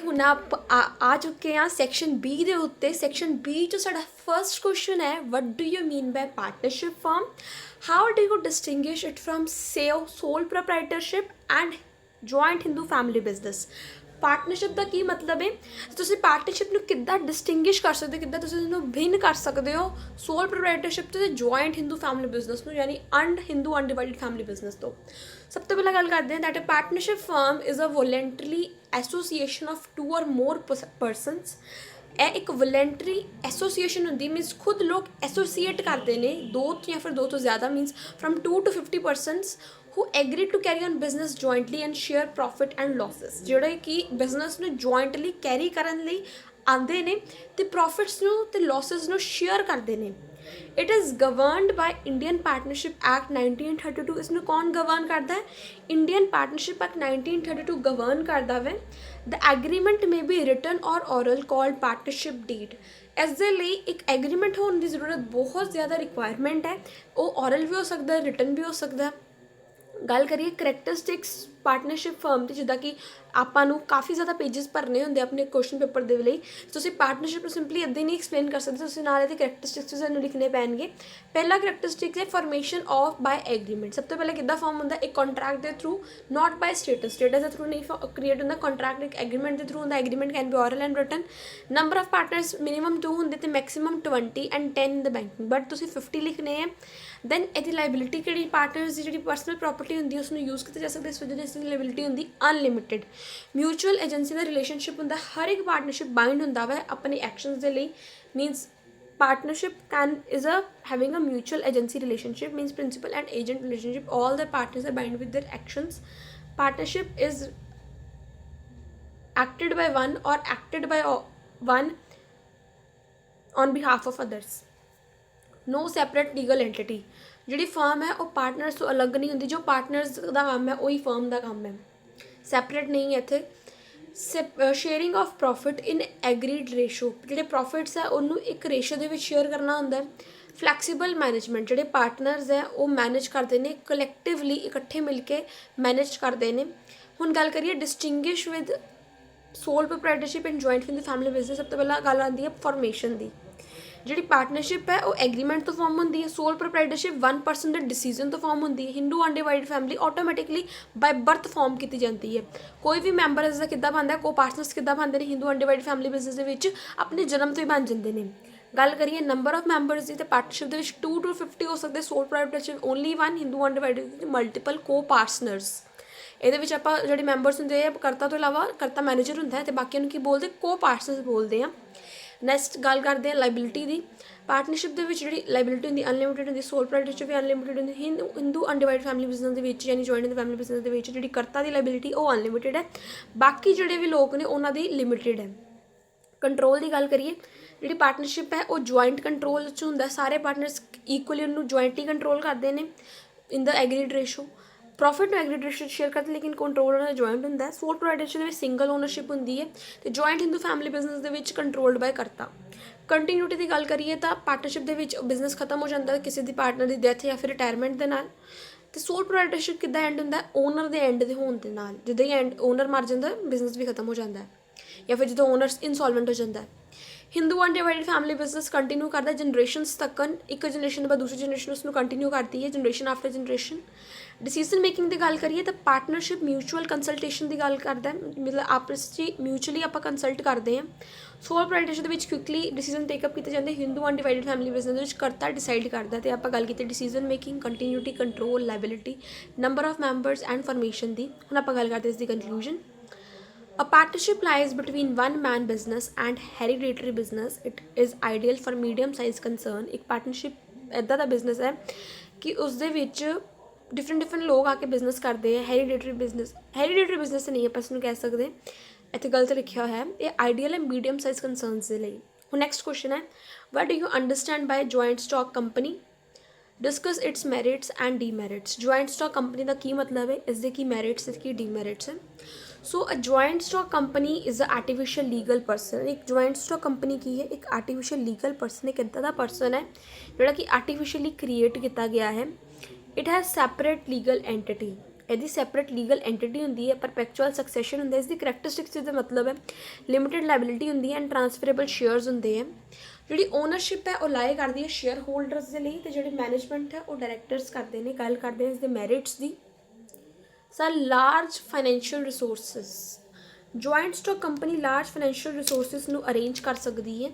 ਹੁਣ ਆ ਚੁੱਕੇ ਹਾਂ ਸੈਕਸ਼ਨ ਬੀ ਦੇ ਉੱਤੇ। ਸੈਕਸ਼ਨ ਬੀ 'ਚ ਸਾਡਾ ਫਰਸਟ ਕੁਐਸਚਨ ਹੈ, what do you mean by partnership firm, how do you distinguish it from sole proprietorship and joint Hindu family business. Partnership ਦਾ ਕੀ ਮਤਲਬ ਹੈ, ਤੁਸੀਂ ਪਾਰਟਨਰਸ਼ਿਪ ਨੂੰ ਕਿੱਦਾਂ ਡਿਸਟਿੰਗਿਸ਼ ਕਰ ਸਕਦੇ ਹੋ, ਕਿੱਦਾਂ ਤੁਸੀਂ ਇਹਨੂੰ ਭਿੰਨ ਕਰ ਸਕਦੇ ਹੋ ਸੋਲ ਪ੍ਰੋਪਰਾਈਟਰਸ਼ਿਪ ਤੇ ਜੁਆਇੰਟ ਹਿੰਦੂ ਫੈਮਿਲੀ ਬਿਜ਼ਨਸ ਨੂੰ, ਯਾਨੀ ਹਿੰਦੂ ਅਨਡਿਵਾਈਡਡ ਫੈਮਿਲੀ ਬਿਜ਼ਨਸ ਤੋਂ। ਸਭ ਤੋਂ ਪਹਿਲਾਂ ਗੱਲ ਕਰਦੇ ਹਾਂ, that a partnership firm is a voluntary association of 2 or more persons. ਇਹ ਇੱਕ ਵੋਲੰਟਰੀ ਐਸੋਸੀਏਸ਼ਨ ਹੁੰਦੀ, ਮੀਨਸ ਖੁਦ ਲੋਕ ਐਸੋਸੀਏਟ ਕਰਦੇ ਨੇ, 2 ਜਾਂ ਫਿਰ 2 ਤੋਂ ਜ਼ਿਆਦਾ, means firm 2 to 50 persons who agree to carry on business jointly and share profit and losses। ਜਿਹੜੇ ਕਿ ਬਿਜ਼ਨਸ ਨੂੰ ਜੁਆਇੰਟਲੀ ਕੈਰੀ ਕਰਨ ਲਈ ਆਉਂਦੇ ਨੇ ਤੇ ਪ੍ਰੋਫਿਟਸ ਨੂੰ ਤੇ ਲੌਸਸ ਨੂੰ ਸ਼ੇਅਰ ਕਰਦੇ ਨੇ। It is governed by Indian partnership act 1932। ਇਸ ਨੂੰ ਕੌਣ ਗਵਰਨ ਕਰਦਾ ਹੈ? ਇੰਡੀਅਨ ਪਾਰਟਨਰਸ਼ਿਪ ਐਕਟ 1932 ਗਵਰਨ ਕਰਦਾ ਵੇ। ਦ ਐਗਰੀਮੈਂਟ ਮੇ ਬੀ ਰਿਟਨ ਔਰ ਔਰਲ ਕਾਲਡ ਪਾਰਟਨਰਸ਼ਿਪ ਡੀਡ। ਇਸ ਦੇ ਲਈ ਇੱਕ ਐਗਰੀਮੈਂਟ ਹੋਣ ਦੀ ਜ਼ਰੂਰਤ ਬਹੁਤ ਜ਼ਿਆਦਾ ਰਿਕੁਆਇਰਮੈਂਟ ਹੈ। ਉਹ ਔਰਲ ਵੀ ਹੋ ਸਕਦਾ ਹੈ, ਰਿਟਨ ਵੀ ਹੋ ਸਕਦਾ ਹੈ। ਗੱਲ ਕਰੀਏ ਕਰੈਕਟਰਿਸਟਿਕਸ ਪਾਰਟਨਰਸ਼ਿਪ ਫਰਮ ਦੀ, ਜਿੱਦਾਂ ਕਿ ਆਪਾਂ ਨੂੰ ਕਾਫੀ ਜ਼ਿਆਦਾ ਪੇਜਸ ਭਰਨੇ ਹੁੰਦੇ ਆਪਣੇ ਕੁਐਸਚਨ ਪੇਪਰ ਦੇ ਲਈ। ਤੁਸੀਂ ਪਾਰਟਨਰਸ਼ਿਪ ਨੂੰ ਸਿੰਪਲੀ ਇੱਦਾਂ ਹੀ ਨਹੀਂ ਐਕਸਪਲੇਨ ਕਰ ਸਕਦੇ, ਤੁਸੀਂ ਨਾਲ ਇਹਦੇ ਕਰੈਕਟਰਿਸਟਿਕਸ ਸਾਨੂੰ ਲਿਖਣੇ ਪੈਣਗੇ। ਪਹਿਲਾ ਕਰੈਕਟਰਿਸਟਿਕ ਹੈ ਫਾਰਮੇਸ਼ਨ ਆਫ ਬਾय ਐਗਰੀਮੈਂਟ। ਸਭ ਤੋਂ ਪਹਿਲਾਂ ਕਿੱਦਾਂ ਫਾਰਮ ਹੁੰਦਾ? ਇੱਕ ਕੰਟਰੈਕਟ ਦੇ ਥਰੂ, ਨਾਟ ਬਾय ਸਟੇਟਸ ਦੇ ਥਰੂ ਨਹੀਂ ਕ੍ਰੀਏਟ ਹੁੰਦਾ। ਕੰਟਰੈਕਟ ਇੱਕ ਐਗਰੀਮੈਂਟ ਦੇ ਥਰੂ ਹੁੰਦਾ। Agreement can be oral and written. Number of partners minimum 2 ਹੁੰਦੇ ਤੇ maximum 20 and 10 in the banking, but ਤੁਸੀਂ 50 ਲਿਖਣੇ ਹੈ। ਦੈਨ ਇਹਦੀ ਲਾਇਬਿਲਿਟੀ ਕਿਹੜੀ? ਪਾਰਟਨਰਸ ਦੀ ਜਿਹੜੀ ਪਰਸਨਲ ਪ੍ਰੋਪਰਟੀ ਹੁੰਦੀ ਉਸ ਨੂੰ ਯੂਜ਼ ਕੀਤਾ ਜਾ ਸਕਦਾ। ਇਸ ਵਜ੍ਹਾ ਨਾਲ ਇਸ ਦੀ ਲਾਇਬਿਲਿਟੀ ਹੁੰਦੀ ਅਨਲਿਮਿਟਿਡ। ਮਿਊਚੁਅਲ ਏਜੰਸੀ ਦਾ ਰਿਲੇਸ਼ਨਸ਼ਿਪ ਹੁੰਦਾ, ਹਰ ਇੱਕ ਪਾਰਟਨਰਸ਼ਿਪ ਬਾਈਂਡ ਹੁੰਦਾ ਵਾ ਆਪਣੇ ਐਕਸ਼ਨਸ ਦੇ ਲਈ। Means partnership is having a mutual agency relationship, means principal and agent relationship. All the partners are bound with their actions. Partnership is acted by one or acted by one on behalf of others. No separate legal entity। ਜਿਹੜੀ firm ਹੈ ਉਹ partners ਤੋਂ ਅਲੱਗ ਨਹੀਂ ਹੁੰਦੀ। ਜੋ partners ਦਾ ਕੰਮ ਹੈ ਉਹੀ ਫਰਮ ਦਾ ਕੰਮ ਹੈ, ਸੈਪਰੇਟ ਨਹੀਂ ਹੈ ਇੱਥੇ। Sharing of profit in agreed ratio. ਜਿਹੜੇ ਪ੍ਰੋਫਿਟਸ ਹੈ ਉਹਨੂੰ ਇੱਕ ਰੇਸ਼ੋ ਦੇ ਵਿੱਚ ਸ਼ੇਅਰ ਕਰਨਾ ਹੁੰਦਾ। ਫਲੈਕਸੀਬਲ ਮੈਨੇਜਮੈਂਟ, ਜਿਹੜੇ ਪਾਰਟਨਰਸ ਹੈ ਉਹ ਮੈਨੇਜ ਕਰਦੇ ਨੇ ਕਲੈਕਟਿਵਲੀ, ਇਕੱਠੇ ਮਿਲ ਕੇ ਮੈਨੇਜ ਕਰਦੇ ਨੇ। ਹੁਣ ਗੱਲ ਕਰੀਏ distinguish with sole proprietorship and joint with family business. ਸਭ ਤੋਂ ਪਹਿਲਾਂ ਗੱਲ ਆਉਂਦੀ ਹੈ ਫਾਰਮੇਸ਼ਨ ਦੀ। ਜਿਹੜੀ ਪਾਰਟਨਰਸ਼ਿਪ ਹੈ ਉਹ ਐਗਰੀਮੈਂਟ ਤੋਂ ਫਾਰਮ ਹੁੰਦੀ ਹੈ। ਸੋਲ ਪ੍ਰੋਪਰਾਈਟਰਸ਼ਿਪ 1 person ਦੇ ਡਿਸੀਜ਼ਨ ਤੋਂ ਫਾਰਮ ਹੁੰਦੀ ਹੈ। Hindu undivided family automatically by birth farm ਕੀਤੀ ਜਾਂਦੀ ਹੈ। ਕੋਈ ਵੀ ਮੈਂਬਰ ਇਸ ਦਾ ਕਿੱਦਾਂ ਬਣਦਾ, ਕੋ ਪਾਰਟਨਰਸ ਕਿੱਦਾਂ ਬਣਦੇ ਨੇ ਹਿੰਦੂ ਅਨਡਿਵਾਈਡਡ ਫੈਮਿਲੀ ਬਿਜ਼ਨਸ ਦੇ ਵਿੱਚ? ਆਪਣੇ ਜਨਮ ਤੋਂ ਹੀ ਬਣ ਜਾਂਦੇ ਨੇ। ਗੱਲ ਕਰੀਏ ਨੰਬਰ ਆਫ ਮੈਂਬਰਸ ਦੀ, ਤਾਂ ਪਾਰਟਨਰਸ਼ਿਪ ਦੇ ਵਿੱਚ 2 to 50 ਹੋ ਸਕਦੇ। ਸੋਲ ਪ੍ਰੋਪਰਾਈਟਰਸ਼ਿਪ ਓਨਲੀ 1। ਹਿੰਦੂ ਅਨਡਿਵਾਈਡਡ ਮਲਟੀਪਲ ਕੋ ਪਾਰਟਨਰਸ। ਇਹਦੇ ਵਿੱਚ ਆਪਾਂ ਜਿਹੜੇ ਮੈਂਬਰਸ ਹੁੰਦੇ ਆ ਕਰਤਾ ਤੋਂ ਇਲਾਵਾ ਕਰਤਾ ਮੈਨੇਜਰ ਹੁੰਦਾ ਹੈ, ਅਤੇ ਬਾਕੀਆਂ ਨੂੰ ਕੀ ਬੋਲਦੇ? ਕੋ ਪਾਰਟਨਰਸ ਬੋਲਦੇ ਆ। ਨੈਕਸਟ ਗੱਲ ਕਰਦੇ ਹਾਂ ਲਾਇਬਿਲਿਟੀ ਦੀ। ਪਾਰਟਨਰਸ਼ਿਪ ਦੇ ਵਿੱਚ ਜਿਹੜੀ ਲਾਇਬਿਲਿਟੀ ਹੁੰਦੀ ਅਨਲਿਮਿਟਿਡ ਹੁੰਦੀ। ਸੋਲ ਪ੍ਰੋਪਰਾਈਟਰਸ਼ਿਪ ਵੀ ਅਨਲਿਮਿਟਿਡ ਹੁੰਦੀ। ਹਿੰਦੂ ਅਨਡਿਵਾਈਡਡ ਫੈਮਿਲੀ ਬਿਜ਼ਨਸ ਦੇ ਵਿੱਚ ਯਾਨੀ ਜੁਆਇੰਟ ਫੈਮਿਲੀ ਬਿਜ਼ਨਸ ਦੇ ਵਿੱਚ ਜਿਹੜੀ ਕਰਤਾ ਦੀ ਲਾਇਬਿਲਿਟੀ ਉਹ ਅਨਲਿਮਿਟਿਡ ਹੈ। ਬਾਕੀ ਜਿਹੜੇ ਵੀ ਲੋਕ ਨੇ ਉਹਨਾਂ ਦੀ ਲਿਮਿਟਿਡ ਹੈ। ਕੰਟਰੋਲ ਦੀ ਗੱਲ ਕਰੀਏ, ਜਿਹੜੀ ਪਾਰਟਨਰਸ਼ਿਪ ਹੈ ਉਹ ਜੁਆਇੰਟ ਕੰਟਰੋਲ 'ਚ ਹੁੰਦਾ। ਸਾਰੇ ਪਾਰਟਨਰਸ ਇਕੁਅਲੀ ਉਹਨੂੰ ਜੁਆਇੰਟਲੀ ਕੰਟਰੋਲ ਕਰਦੇ ਨੇ ਇਨ ਦ ਐਗਰੀਡ ਰੇਸ਼ੋ। ਪ੍ਰੋਫਿਟ ਨੂੰ ਐਗਰੀਡ ਰੇਸ਼ੋ ਸ਼ੇਅਰ ਕਰਦੇ, ਲੇਕਿਨ ਕੰਟਰੋਲ ਉਹਨਾਂ ਦਾ ਜੁਆਇੰਟ ਹੁੰਦਾ। ਸੋਲ ਪ੍ਰੋਪਰਾਈਟਰਸ਼ਿਪ ਦੇ ਵਿੱਚ ਸਿੰਗਲ ਓਨਰਸ਼ਿਪ ਹੁੰਦੀ ਹੈ, ਅਤੇ ਜੁਆਇੰਟ ਹਿੰਦੂ ਫੈਮਿਲੀ ਬਿਜ਼ਨਸ ਦੇ ਵਿੱਚ ਕੰਟਰੋਲਡ ਬਾਏ ਕਰਤਾ। ਕੰਟੀਨਿਊਟੀ ਦੀ ਗੱਲ ਕਰੀਏ ਤਾਂ ਪਾਰਟਨਰਸ਼ਿਪ ਦੇ ਵਿੱਚ ਬਿਜ਼ਨਸ ਖਤਮ ਹੋ ਜਾਂਦਾ ਕਿਸੇ ਦੀ ਪਾਰਟਨਰ ਦੀ ਡੈਥ ਜਾਂ ਫਿਰ ਰਿਟਾਇਰਮੈਂਟ ਦੇ ਨਾਲ। ਅਤੇ ਸੋਲ ਪ੍ਰੋਪਰਾਈਟਰਸ਼ਿਪ ਕਿੱਦਾਂ ਐਂਡ ਹੁੰਦਾ? ਓਨਰ ਦੇ ਐਂਡ ਦੇ ਹੋਣ ਦੇ ਨਾਲ। ਜਿੱਦਾਂ ਹੀ ਓਨਰ ਮਰ ਜਾਂਦਾ ਬਿਜ਼ਨਸ ਵੀ ਖਤਮ ਹੋ ਜਾਂਦਾ, ਜਾਂ ਫਿਰ ਜਦੋਂ ਓਨਰ ਇਨਸੋਲਵੈਂਟ ਹੋ ਜਾਂਦਾ। Hindu undivided family business continue ਕਰਦਾ ਜਨਰੇਸ਼ਨਸ ਤੱਕਨ। ਇੱਕ ਜਨਰੇਸ਼ਨ ਤੋਂ ਬਾਅਦ ਦੂਸਰੀ ਜਨਰੇਸ਼ਨ ਉਸਨੂੰ ਕੰਟੀਨਿਊ ਕਰਦੀ ਹੈ, generation after generation. Decision making ਦੀ ਗੱਲ ਕਰੀਏ ਤਾਂ ਪਾਰਟਨਰਸ਼ਿਪ ਮਿਊਚੁਅਲ ਕੰਸਲਟੇਸ਼ਨ ਦੀ ਗੱਲ ਕਰਦਾ, ਮਤਲਬ ਆਪਸ 'ਚ ਮਿਊਚੁਅਲੀ ਆਪਾਂ ਕੰਸਲਟ ਕਰਦੇ ਹਾਂ। ਸੋਲ ਪ੍ਰੋਪਰਾਈਟਰਸ਼ਿਪ ਦੇ ਵਿੱਚ ਕੁਇਕਲੀ ਡਿਸੀਜ਼ਨ ਟੇਕਅਪ ਕੀਤੇ ਜਾਂਦੇ। ਹਿੰਦੂ ਅਨਡਿਵਾਈਡਡ ਫੈਮਿਲੀ ਬਿਜ਼ਨਸ ਦੇ ਵਿੱਚ ਕਰਤਾ ਡਿਸਾਈਡ ਕਰਦਾ। ਅਤੇ ਆਪਾਂ ਗੱਲ ਕੀਤੀ decision making, continuity, control, liability, number of members and formation ਦੀ। ਹੁਣ ਆਪਾਂ ਗੱਲ ਕਰਦੇ ਇਸ ਦੀ conclusion. A partnership lies between one man business and hereditary business. It is ideal for medium size concern। ਇੱਕ ਪਾਰਟਨਰਸ਼ਿਪ ਇੱਦਾਂ ਦਾ ਬਿਜ਼ਨਸ ਹੈ ਕਿ ਉਸ ਦੇ ਵਿੱਚ ਡਿਫਰੈਂਟ ਲੋਕ ਆ ਕੇ ਬਿਜ਼ਨਸ ਕਰਦੇ ਆ। ਹੈਰੀਡੇਟਰੀ ਬਿਜ਼ਨਸ ਨਹੀਂ ਆਪਾਂ ਇਸ ਨੂੰ ਕਹਿ ਸਕਦੇ, ਇੱਥੇ ਗਲਤ ਲਿਖਿਆ ਹੋਇਆ ਹੈ। ਇਹ ਆਈਡੀਅਲ ਹੈ ਮੀਡੀਅਮ ਸਾਈਜ਼ ਕੰਸਰਨਸ ਦੇ ਲਈ। ਹੁਣ ਨੈਕਸਟ ਕੁਐਸਚਨ ਹੈ, what do you understand by joint stock company? Discuss its merits and demerits. Joint stock company ਦਾ ਕੀ ਮਤਲਬ ਹੈ, ਇਸ ਦੇ ਕੀ ਮੈਰਿਟਸ ਤੇ ਕੀ ਡੀਮੈਰਿਟਸ ਹੈ? So a joint stock company is a artificial legal person. ਇੱਕ ਜੁਆਇੰਟ ਸਟਾਕ ਕੰਪਨੀ ਕੀ ਹੈ? ਇੱਕ ਆਰਟੀਫਿਸ਼ੀਅਲ ਲੀਗਲ ਪਰਸਨ, ਇੱਕ ਇੱਦਾਂ ਦਾ ਪਰਸਨ ਹੈ ਜਿਹੜਾ ਕਿ ਆਰਟੀਫਿਸ਼ੀਅਲੀ ਕ੍ਰੀਏਟ ਕੀਤਾ ਗਿਆ ਹੈ। It has separate legal entity. ਇਹਦੀ ਸੈਪਰੇਟ ਲੀਗਲ ਐਂਟੀਟੀ ਹੁੰਦੀ ਹੈ, ਪਰਪੈਚੁਅਲ ਸਕਸੈਸ਼ਨ ਹੁੰਦਾ, ਇਸ ਦੀ ਕਰੈਕਟਰਿਸਟਿਕਸ ਦਾ ਮਤਲਬ ਹੈ ਲਿਮਿਟਿਡ ਲਾਇਬਿਲਿਟੀ ਹੁੰਦੀ ਹੈ ਐਂਡ ਟਰਾਂਸਫਰੇਬਲ ਸ਼ੇਅਰਸ ਹੁੰਦੇ ਹੈ। ਜਿਹੜੀ ਓਨਰਸ਼ਿਪ ਹੈ ਉਹ ਲਾਏ ਕਰਦੀ ਹੈ ਸ਼ੇਅਰ ਹੋਲਡਰਸ ਦੇ ਲਈ, ਅਤੇ ਜਿਹੜੇ ਮੈਨੇਜਮੈਂਟ ਹੈ ਉਹ ਡਾਇਰੈਕਟਰਸ ਕਰਦੇ ਨੇ। ਗੱਲ ਕਰਦੇ ਹਾਂ ਇਸ ਦੇ ਮੈਰਿਟਸ ਦੀ। Sir large financial resources, joint stock company large financial resources ਨੂੰ ਅਰੇਂਜ ਕਰ ਸਕਦੀ ਹੈ।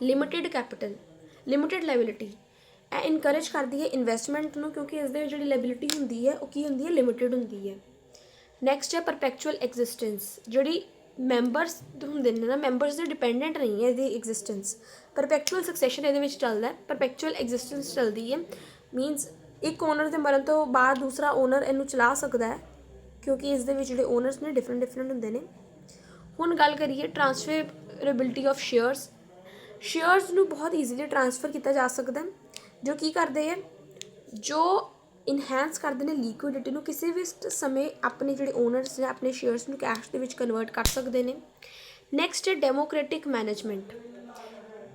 ਲਿਮਿਟਿਡ ਕੈਪੀਟਲ, ਲਿਮਿਟਿਡ ਲਾਇਬਿਲਿਟੀ, ਇਹ ਇਨਕਰੇਜ ਕਰਦੀ ਹੈ ਇਨਵੈਸਟਮੈਂਟ ਨੂੰ, ਕਿਉਂਕਿ ਇਸ ਦੇ ਜਿਹੜੀ ਲਾਇਬਿਲਿਟੀ ਹੁੰਦੀ ਹੈ ਉਹ ਕੀ ਹੁੰਦੀ ਹੈ, ਲਿਮਿਟਿਡ ਹੁੰਦੀ ਹੈ। ਨੈਕਸਟ ਹੈ ਪਰਪੈਚੁਅਲ ਐਗਜ਼ਿਸਟੈਂਸ, ਜਿਹੜੀ ਮੈਂਬਰਸ ਹੁੰਦੇ ਨੇ ਨਾ, ਮੈਂਬਰਸ ਦੇ ਡਿਪੈਂਡੈਂਟ ਨਹੀਂ ਹੈ ਇਹਦੀ ਐਗਜ਼ਿਸਟੈਂਸ। ਪਰਪੈਚੁਅਲ ਸਕਸੈਸ਼ਨ ਇਹਦੇ ਵਿੱਚ ਚੱਲਦਾ, ਪਰਪੈਚੁਅਲ ਐਗਜ਼ਿਸਟੈਂਸ ਚੱਲਦੀ ਹੈ। ਮੀਨਸ ਇੱਕ ਓਨਰ ਦੇ ਮਰਨ ਤੋਂ ਬਾਅਦ ਦੂਸਰਾ ਓਨਰ ਇਹਨੂੰ ਚਲਾ ਸਕਦਾ ਹੈ, ਕਿਉਂਕਿ ਇਸ ਦੇ ਵਿੱਚ ਜਿਹੜੇ ਓਨਰਸ ਨੇ ਡਿਫਰੈਂਟ ਹੁੰਦੇ ਨੇ। ਹੁਣ ਗੱਲ ਕਰੀਏ ਟਰਾਂਸਫਰੇਬਿਲਿਟੀ ਆਫ ਸ਼ੇਅਰਸ। ਸ਼ੇਅਰਸ ਨੂੰ ਬਹੁਤ ਈਜ਼ੀਲੀ ਟਰਾਂਸਫਰ ਕੀਤਾ ਜਾ ਸਕਦਾ, ਜੋ ਕੀ ਕਰਦੇ ਹੈ, ਜੋ ਇਨਹੈਂਸ ਕਰਦੇ ਨੇ ਲਿਕੁਇਡਿਟੀ ਨੂੰ। ਕਿਸੇ ਵੀ ਸਮੇਂ ਆਪਣੇ ਜਿਹੜੇ ਓਨਰਸ ਨੇ ਆਪਣੇ ਸ਼ੇਅਰਸ ਨੂੰ ਕੈਸ਼ ਦੇ ਵਿੱਚ ਕਨਵਰਟ ਕਰ ਸਕਦੇ ਨੇ। ਨੈਕਸਟ ਹੈ ਡੈਮੋਕ੍ਰੈਟਿਕ ਮੈਨੇਜਮੈਂਟ।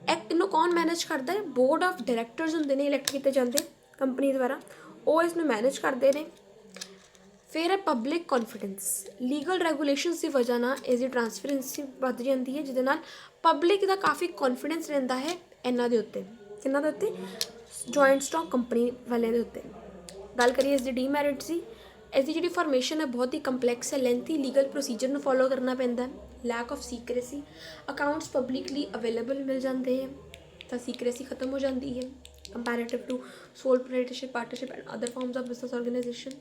ਇਹਨੂੰ ਕੌਣ ਮੈਨੇਜ ਕਰਦਾ ਹੈ, ਬੋਰਡ ਆਫ ਡਾਇਰੈਕਟਰਸ ਹੁੰਦੇ ਨੇ, ਇਲੈਕਟ ਕੀਤੇ ਜਾਂਦੇ ਕੰਪਨੀ ਦੁਆਰਾ, ਉਹ ਇਸ ਨੂੰ ਮੈਨੇਜ ਕਰਦੇ ਨੇ। ਫਿਰ ਹੈ ਪਬਲਿਕ ਕੌਨਫੀਡੈਂਸ, ਲੀਗਲ ਰੈਗੂਲੇਸ਼ਨਸ ਦੀ ਵਜ੍ਹਾ ਨਾਲ ਇਸ ਦੀ ਟਰਾਂਸਪੇਰੈਂਸੀ ਵੱਧ ਜਾਂਦੀ ਹੈ, ਜਿਹਦੇ ਨਾਲ ਪਬਲਿਕ ਦਾ ਕਾਫੀ ਕੌਨਫੀਡੈਂਸ ਰਹਿੰਦਾ ਹੈ ਇਹਨਾਂ ਦੇ ਉੱਤੇ। ਕਿਹਨਾਂ ਦੇ ਉੱਤੇ, ਜੁਆਇੰਟ ਸਟਾਕ ਕੰਪਨੀ ਵਾਲਿਆਂ ਦੇ ਉੱਤੇ। ਗੱਲ ਕਰੀਏ ਇਸ ਦੀ ਡੀਮੈਰਿਟਸ ਦੀ, ਇਸ ਦੀ ਜਿਹੜੀ ਫਾਰਮੇਸ਼ਨ ਹੈ ਬਹੁਤ ਹੀ ਕੰਪਲੈਕਸ ਹੈ, ਲੈਂਥੀ ਲੀਗਲ ਪ੍ਰੋਸੀਜਰ ਨੂੰ ਫੋਲੋ ਕਰਨਾ ਪੈਂਦਾ। Lack of secrecy, accounts publicly available ਮਿਲ ਜਾਂਦੇ ਹੈ ਤਾਂ ਸੀਕਰੇਸੀ ਖਤਮ ਹੋ ਜਾਂਦੀ ਹੈ comparative to sole proprietorship, partnership and other forms of business organisation.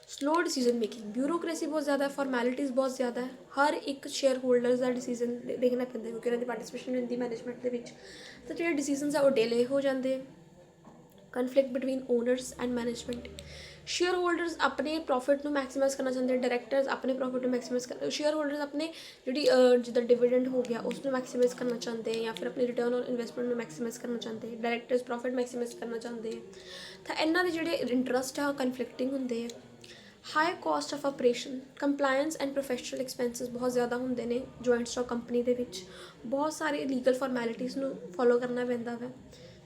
Slow decision making, bureaucracy ਬਹੁਤ ਜ਼ਿਆਦਾ ਹੈ, ਫਾਰਮੈਲਿਟੀਜ਼ ਬਹੁਤ ਜ਼ਿਆਦਾ ਹੈ, ਹਰ ਇੱਕ ਸ਼ੇਅਰ ਹੋਲਡਰਸ ਦਾ ਡਿਸੀਜ਼ਨ ਦੇਖਣਾ ਪੈਂਦਾ, ਕਿਉਂਕਿ ਉਹਨਾਂ ਦੀ ਪਾਰਟੀਸਪੇਸ਼ਨ ਹੁੰਦੀ ਮੈਨੇਜਮੈਂਟ ਦੇ ਵਿੱਚ, ਤਾਂ ਜਿਹੜੇ ਡਿਸੀਜ਼ਨਸ ਆ ਉਹ ਡਿਲੇ ਹੋ ਜਾਂਦੇ। Conflict between honours and management, share holders ਆਪਣੇ ਪ੍ਰੋਫਿਟ ਨੂੰ ਮੈਕਸੀਮਾਈਜ਼ ਕਰਨਾ ਚਾਹੁੰਦੇ, ਡਾਇਰੈਕਟਰਸ ਆਪਣੇ ਪ੍ਰੋਫਿਟ ਨੂੰ ਮੈਕਸੀਮਾਈਜ਼ ਕਰ, ਸ਼ੇਅਰ ਹੋਲਡਰਸ ਆਪਣੇ ਜਿਹੜੀ ਜਿੱਦਾਂ ਡਿਵੀਡੈਂਡ ਹੋ ਗਿਆ ਉਸ ਨੂੰ ਮੈਕਸੀਮਾਈਜ਼ ਕਰਨਾ ਚਾਹੁੰਦੇ, ਜਾਂ ਫਿਰ ਆਪਣੀ ਰਿਟਰਨ ਔਨ ਇਨਵੈਸਟਮੈਂਟ ਨੂੰ ਮੈਕਸੀਮਾਈਜ਼ ਕਰਨਾ ਚਾਹੁੰਦੇ, ਡਾਇਰੈਕਟਰਸ ਪ੍ਰੋਫਿਟ ਮੈਕਸੀਮਾਈਜ਼ ਕਰਨਾ ਚਾਹੁੰਦੇ। ਤਾਂ ਇਹਨਾਂ ਦੇ ਜਿਹੜੇ ਇੰਟਰਸਟ ਆ ਉਹ ਕਨਫਲਿਕਟਿੰਗ ਹੁੰਦੇ ਆ। High caste of operation, compliance and professional expenses ਬਹੁਤ ਜ਼ਿਆਦਾ ਹੁੰਦੇ ਨੇ ਜੁਆਇੰਟ ਸਟਾਕ ਕੰਪਨੀ ਦੇ ਵਿੱਚ, ਬਹੁਤ ਸਾਰੇ ਲੀਗਲ ਫਾਰਮੈਲਿਟੀਜ਼ ਨੂੰ ਫੋਲੋ ਕਰਨਾ ਪੈਂਦਾ ਵਾ,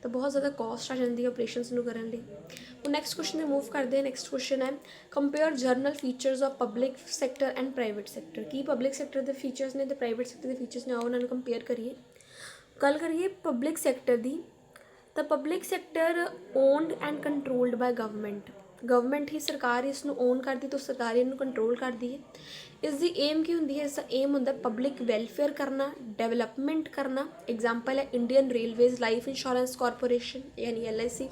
ਤਾਂ ਬਹੁਤ ਜ਼ਿਆਦਾ ਕਾਸਟ ਆ ਜਾਂਦੀ ਹੈ ਆਪਰੇਸ਼ਨਸ ਨੂੰ ਕਰਨ ਲਈ। ਹੁਣ ਨੈਕਸਟ ਕੁਐਸਚਨ 'ਤੇ ਮੂਵ ਕਰਦੇ ਹਾਂ। ਨੈਕਸਟ ਕੁਐਸਚਨ ਹੈ compare general features of public sector and private sector. Ki public sector ਦੇ ਫੀਚਰਸ ਨੇ ਅਤੇ ਪ੍ਰਾਈਵੇਟ ਸੈਕਟਰ ਦੇ ਫੀਚਰਸ ਨੇ, ਆਓ ਉਹਨਾਂ ਨੂੰ ਕੰਪੇਅਰ ਕਰੀਏ। ਗੱਲ ਕਰੀਏ ਪਬਲਿਕ ਸੈਕਟਰ ਦੀ, ਤਾਂ public sector owned and controlled by government. Government ਹੀ, ਸਰਕਾਰ ਇਸ ਨੂੰ ਓਨ ਕਰਦੀ ਤਾਂ ਸਰਕਾਰ ਇਹਨੂੰ ਕੰਟਰੋਲ ਕਰਦੀ ਹੈ। ਇਸ ਦੀ ਏਮ ਕੀ ਹੁੰਦੀ ਹੈ, ਇਸ ਦਾ ਏਮ ਹੁੰਦਾ ਪਬਲਿਕ ਵੈਲਫੇਅਰ ਕਰਨਾ, ਡਿਵੈਲਪਮੈਂਟ ਕਰਨਾ। ਐਗਜ਼ਾਮਪਲ ਹੈ Indian railways life insurance corporation ਯਾਨੀ LIC।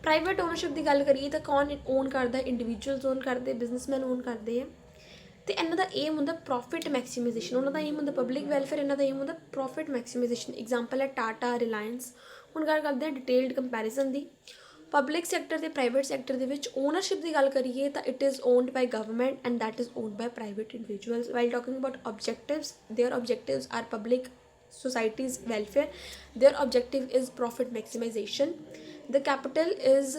ਪ੍ਰਾਈਵੇਟ ਓਨਰਸ਼ਿਪ ਦੀ ਗੱਲ ਕਰੀਏ ਤਾਂ ਕੌਣ ਓਨ ਕਰਦਾ, ਇੰਡੀਵਿਜੂਅਲਸ ਓਨ ਕਰਦੇ, ਬਿਜ਼ਨਸਮੈਨ ਓਨ ਕਰਦੇ ਆ, ਅਤੇ ਇਹਨਾਂ ਦਾ ਏਮ ਹੁੰਦਾ ਪ੍ਰੋਫਿਟ ਮੈਕਸੀਮਾਈਜੇਸ਼ਨ। ਉਹਨਾਂ ਦਾ ਏਮ ਹੁੰਦਾ ਪਬਲਿਕ ਵੈਲਫੇਅਰ, ਇਹਨਾਂ ਦਾ ਏਮ ਹੁੰਦਾ ਪ੍ਰੋਫਿਟ ਮੈਕਸੀਮਾਈਜੇਸ਼ਨ। ਐਗਜ਼ਾਮਪਲ ਹੈ ਟਾਟਾ, ਰਿਲਾਇੰਸ। ਹੁਣ ਗੱਲ ਕਰਦੇ ਹਾਂ ਡਿਟੇਲਡ ਕੰਪੈਰੀਜ਼ਨ ਦੀ। ਪਬਲਿਕ ਸੈਕਟਰ ਅਤੇ ਪ੍ਰਾਈਵੇਟ ਸੈਕਟਰ ਦੇ ਵਿੱਚ ਓਨਰਸ਼ਿਪ ਦੀ ਗੱਲ ਕਰੀਏ ਤਾਂ it is owned by government and that is owned by private individuals. While talking about objectives, their objectives are public society's welfare, their objective is profit maximization. The capital is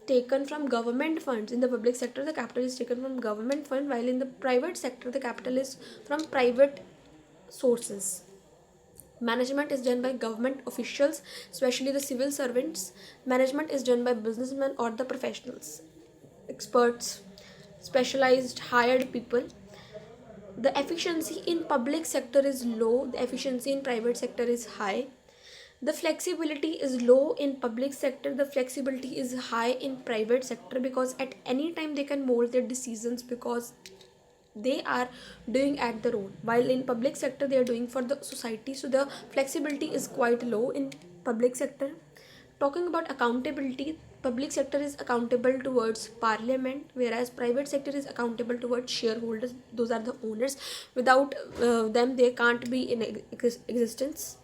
taken from government funds. In the public sector the capital is taken from government fund, while in the private sector the capital is from private sources. Management is done by government officials, especially the civil servants. Management is done by businessmen or the professionals, experts, specialized hired people. The efficiency in public sector is low, the efficiency in private sector is high. The flexibility is low in public sector, the flexibility is high in private sector, because at any time they can mold their decisions because they are doing at their own, while in public sector they are doing for the society, so the flexibility is quite low in public sector. Talking about accountability, public sector is accountable towards parliament, whereas private sector is accountable towards shareholders. Those are the owners. Without them they can't be in existence.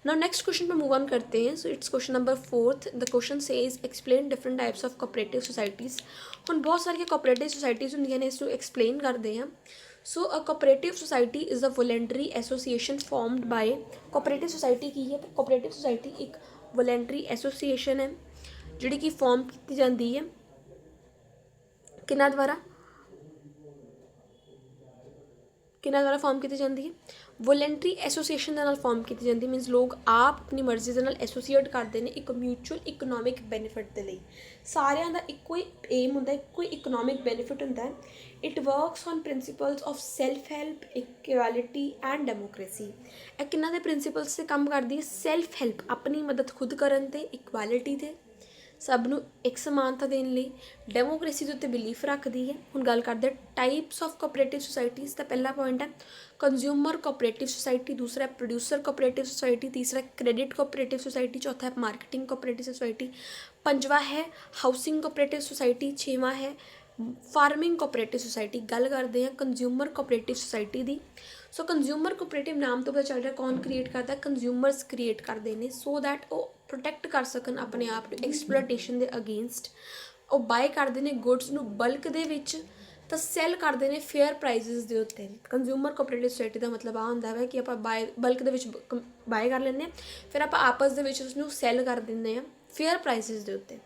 Now next question पे move on करते हैं. So it's question number 4th. The question says explain different types of cooperative societies. ਹੁਣ ਬਹੁਤ ਸਾਰੀਆਂ cooperative societies ਹੁੰਦੀਆਂ ਨੇ, ਇਸ ਨੂੰ explain ਕਰਦੇ ਹਾਂ. So a cooperative society is a voluntary association formed by, cooperative society ਕੀ ਹੈ? cooperative society ਇੱਕ voluntary association ਹੈ ਜਿਹੜੀ ਕਿ form ਕੀਤੀ ਜਾਂਦੀ ਹੈ ਕਿਹਨਾਂ ਦੁਆਰਾ? ਕਿਹਨਾਂ ਦੁਆਰਾ ਫਾਰਮ ਕੀਤੀ ਜਾਂਦੀ ਹੈ? ਵੋਲੰਟਰੀ ਐਸੋਸੀਏਸ਼ਨ ਦੇ ਨਾਲ ਫਾਰਮ ਕੀਤੀ ਜਾਂਦੀ, ਮੀਨਸ ਲੋਕ ਆਪ ਆਪਣੀ ਮਰਜ਼ੀ ਦੇ ਨਾਲ ਐਸੋਸੀਏਟ ਕਰਦੇ ਨੇ ਇੱਕ ਮਿਊਚੁਅਲ ਇਕਨੋਮਿਕ ਬੈਨੀਫਿਟ ਦੇ ਲਈ। ਸਾਰਿਆਂ ਦਾ ਇੱਕੋ ਹੀ ਏਮ ਹੁੰਦਾ, ਇੱਕੋ ਹੀ ਇਕਨੋਮਿਕ ਬੈਨੀਫਿਟ ਹੁੰਦਾ। It works on principals of self help, equality and democracy. ਇਹ ਕਿਹਨਾਂ ਦੇ ਪ੍ਰਿੰਸੀਪਲਸ 'ਤੇ ਕੰਮ ਕਰਦੀ ਹੈ? ਸੈਲਫ ਹੈਲਪ, ਆਪਣੀ ਮਦਦ ਖੁਦ ਕਰਨ 'ਤੇ, ਇਕੁਐਲਿਟੀ 'ਤੇ, ਸਭ ਨੂੰ ਇੱਕ ਸਮਾਨਤਾ ਦੇਣ ਲਈ, ਡੈਮੋਕ੍ਰੇਸੀ ਦੇ ਉੱਤੇ ਬਿਲੀਫ ਰੱਖਦੀ ਹੈ। ਹੁਣ ਗੱਲ ਕਰਦੇ ਟਾਈਪਸ ਆਫ ਕੋਆਪਰੇਟਿਵ ਸੁਸਾਇਟੀਜ਼। ਤਾਂ ਪਹਿਲਾ ਪੁਆਇੰਟ ਹੈ ਕੰਜ਼ਿਊਮਰ ਕੋਆਪਰੇਟਿਵ ਸੁਸਾਇਟੀ, ਦੂਸਰਾ ਪ੍ਰੋਡਿਊਸਰ ਕੋਆਪਰੇਟਿਵ ਸੁਸਾਇਟੀ, ਤੀਸਰਾ ਕ੍ਰੈਡਿਟ ਕੋਆਪਰੇਟਿਵ ਸੁਸਾਇਟੀ, ਚੌਥਾ ਹੈ ਮਾਰਕੀਟਿੰਗ ਕੋਆਪਰੇਟਿਵ ਸੁਸਾਇਟੀ, ਪੰਜਵਾਂ ਹੈ ਹਾਊਸਿੰਗ ਕੋਆਪਰੇਟਿਵ ਸੁਸਾਇਟੀ, ਛੇਵਾਂ ਹੈ ਫਾਰਮਿੰਗ ਕੋਆਪਰੇਟਿਵ ਸੁਸਾਇਟੀ। ਗੱਲ ਕਰਦੇ ਹਾਂ ਕੰਜ਼ਿਊਮਰ ਕੋਆਪਰੇਟਿਵ ਸੁਸਾਇਟੀ ਦੀ। ਸੋ ਕੰਜ਼ਿਊਮਰ ਕੋਆਪਰੇਟਿਵ ਨਾਮ ਤੋਂ ਪਤਾ ਚੱਲ ਰਿਹਾ ਕੌਣ ਕ੍ਰੀਏਟ ਕਰਦਾ? ਕੰਜ਼ਿਊਮਰਸ ਕ੍ਰੀਏਟ ਕਰਦੇ ਨੇ, ਸੋ ਦੈਟ ਉਹ ਪ੍ਰੋਟੈਕਟ ਕਰ ਸਕਣ ਆਪਣੇ ਆਪ ਨੂੰ ਐਕਸਪਲੋਇਟੇਸ਼ਨ ਦੇ ਅਗੇਂਸਟ। ਉਹ ਬਾਏ ਕਰਦੇ ਨੇ ਗੁੱਡਸ ਨੂੰ ਬਲਕ ਦੇ ਵਿੱਚ, ਤਾਂ ਸੈੱਲ ਕਰਦੇ ਨੇ ਫੇਅਰ ਪ੍ਰਾਈਸਿਸ ਦੇ ਉੱਤੇ। ਕੰਜ਼ਿਊਮਰ ਕੋਆਪਰੇਟਿਵ ਸੁਸਾਇਟੀ ਦਾ ਮਤਲਬ ਆ ਹੁੰਦਾ ਹੈ ਕਿ ਆਪਾਂ ਬਲਕ ਦੇ ਵਿੱਚ ਬਾਏ ਕਰ ਲੈਂਦੇ ਹਾਂ, ਫਿਰ ਆਪਾਂ ਆਪਸ ਦੇ ਵਿੱਚ ਉਸਨੂੰ ਸੈੱਲ ਕਰ ਦਿੰਦੇ ਹਾਂ ਫੇਅਰ ਪ੍ਰਾਈਸਿਸ ਦੇ ਉੱਤੇ।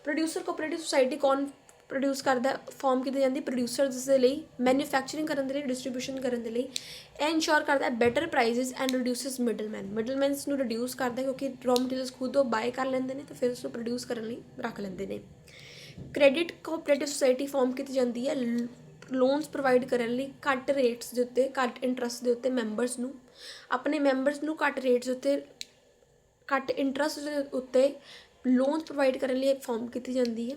ਪ੍ਰੋਡਿਊਸਰ ਕੋਆਪਰੇਟਿਵ ਸੁਸਾਇਟੀ ਕੌਣ ਪ੍ਰੋਡਿਊਸ ਕਰਦਾ? ਫਾਰਮ ਕੀਤੀ ਜਾਂਦੀ ਪ੍ਰੋਡਿਊਸਰਸ ਦੇ ਲਈ, ਮੈਨੂਫੈਕਚਰਿੰਗ ਕਰਨ ਦੇ ਲਈ, ਡਿਸਟਰੀਬਿਊਸ਼ਨ ਕਰਨ ਦੇ ਲਈ। ਇਹ ਇਨਸ਼ੋਰ ਕਰਦਾ ਬੈਟਰ ਪ੍ਰਾਈਸਿਸ ਐਂਡ ਰਿਡਿਊਸਿਸ ਮਿਡਲਮੈਨਸ ਨੂੰ ਰਿਡਿਊਸ ਕਰਦਾ, ਕਿਉਂਕਿ ਰॉ ਮਟੀਰੀਅਲਸ ਖੁਦ ਉਹ ਬਾਏ ਕਰ ਲੈਂਦੇ ਨੇ ਅਤੇ ਫਿਰ ਉਸਨੂੰ ਪ੍ਰੋਡਿਊਸ ਕਰਨ ਲਈ ਰੱਖ ਲੈਂਦੇ ਨੇ। ਕ੍ਰੈਡਿਟ ਕੋਆਪਰੇਟਿਵ ਸੁਸਾਇਟੀ ਫਾਰਮ ਕੀਤੀ ਜਾਂਦੀ ਹੈ ਲੋਨਸ ਪ੍ਰੋਵਾਈਡ ਕਰਨ ਲਈ ਘੱਟ ਰੇਟਸ ਦੇ ਉੱਤੇ, ਘੱਟ ਇੰਟਰਸਟ ਦੇ ਉੱਤੇ ਮੈਂਬਰਸ ਨੂੰ, ਆਪਣੇ ਮੈਂਬਰਸ ਨੂੰ ਘੱਟ ਰੇਟਸ ਦੇ ਉੱਤੇ, ਘੱਟ ਇੰਟਰਸਟ ਦੇ ਉੱਤੇ ਲੋਨਸ ਪ੍ਰੋਵਾਈਡ ਕਰਨ ਲਈ ਫਾਰਮ ਕੀਤੀ ਜਾਂਦੀ ਹੈ।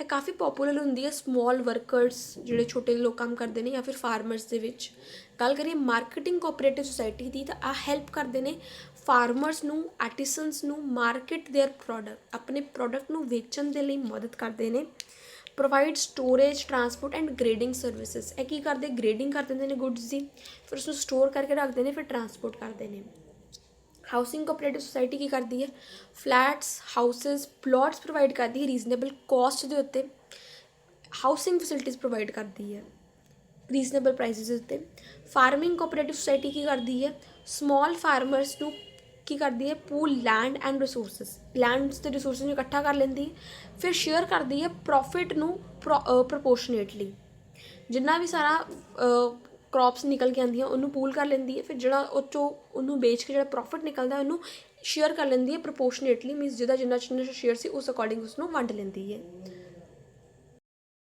ਇਹ ਕਾਫੀ ਪੋਪੂਲਰ ਹੁੰਦੀ ਹੈ ਸਮੋਲ ਵਰਕਰਸ, ਜਿਹੜੇ ਛੋਟੇ ਲੋਕ ਕੰਮ ਕਰਦੇ ਨੇ, ਜਾਂ ਫਿਰ ਫਾਰਮਰਸ ਦੇ ਵਿੱਚ। ਗੱਲ ਕਰੀਏ ਮਾਰਕੀਟਿੰਗ ਕੋਆਪਰੇਟਿਵ ਸੁਸਾਇਟੀ ਦੀ, ਤਾਂ ਆ ਹੈਲਪ ਕਰਦੇ ਨੇ ਫਾਰਮਰਸ ਨੂੰ, ਆਰਟੀਸਨਸ ਨੂੰ ਮਾਰਕੀਟ ਦੇਅਰ ਪ੍ਰੋਡਕਟ, ਆਪਣੇ ਪ੍ਰੋਡਕਟ ਨੂੰ ਵੇਚਣ ਦੇ ਲਈ ਮਦਦ ਕਰਦੇ ਨੇ। Provide storage, transport and grading services. ਇਹ ਕੀ ਕਰਦੇ? ਗ੍ਰੇਡਿੰਗ ਕਰ ਦਿੰਦੇ ਨੇ ਗੁੱਡਸ ਦੀ, ਫਿਰ ਉਸਨੂੰ ਸਟੋਰ ਕਰਕੇ ਰੱਖਦੇ ਨੇ, ਫਿਰ ਟਰਾਂਸਪੋਰਟ ਕਰਦੇ ਨੇ। ਹਾਊਸਿੰਗ ਕੋਆਪਰੇਟਿਵ ਸੁਸਾਇਟੀ ਕੀ ਕਰਦੀ ਹੈ? ਫਲੈਟਸ, ਹਾਊਸਿਸ, ਪਲਾਟਸ ਪ੍ਰੋਵਾਈਡ ਕਰਦੀ ਹੈ ਰੀਜ਼ਨੇਬਲ ਕੋਸਟ ਦੇ ਉੱਤੇ, ਹਾਊਸਿੰਗ ਫੈਸਿਲਿਟੀਜ਼ ਪ੍ਰੋਵਾਈਡ ਕਰਦੀ ਹੈ ਰੀਜ਼ਨੇਬਲ ਪ੍ਰਾਈਸਿਸ ਦੇ ਉੱਤੇ। ਫਾਰਮਿੰਗ ਕੋਆਪਰੇਟਿਵ ਸੁਸਾਇਟੀ ਕੀ ਕਰਦੀ ਹੈ? ਸਮੋਲ ਫਾਰਮਰਸ ਨੂੰ ਕੀ ਕਰਦੀ ਹੈ? Pool land and resources, lands ਅਤੇ ਰਿਸੋਰਸਿਸ ਨੂੰ ਇਕੱਠਾ ਕਰ ਲੈਂਦੀ ਹੈ, ਫਿਰ ਸ਼ੇਅਰ ਕਰਦੀ ਹੈ ਪ੍ਰੋਫਿਟ ਨੂੰ ਪ੍ਰਪੋਰਸ਼ਨੇਟਲੀ। ਜਿੰਨਾ ਵੀ ਸਾਰਾ ਕ੍ਰੌਪਸ ਨਿਕਲ ਕੇ ਆਉਂਦੀਆਂ ਉਹਨੂੰ ਪੂਲ ਕਰ ਲੈਂਦੀ ਹੈ, ਫਿਰ ਜਿਹੜਾ ਉਹ 'ਚੋਂ ਉਹਨੂੰ ਵੇਚ ਕੇ ਜਿਹੜਾ ਪ੍ਰੋਫਿਟ ਨਿਕਲਦਾ ਉਹਨੂੰ ਸ਼ੇਅਰ ਕਰ ਲੈਂਦੀ ਹੈ ਪ੍ਰਪੋਰਸ਼ਨੇਟਲੀ, ਮੀਨਸ ਜਿਹਦਾ ਜਿੰਨਾ ਸ਼ੇਅਰ ਸੀ ਉਸ ਅਕੋਰਡਿੰਗ ਉਸਨੂੰ ਵੰਡ ਲੈਂਦੀ ਹੈ।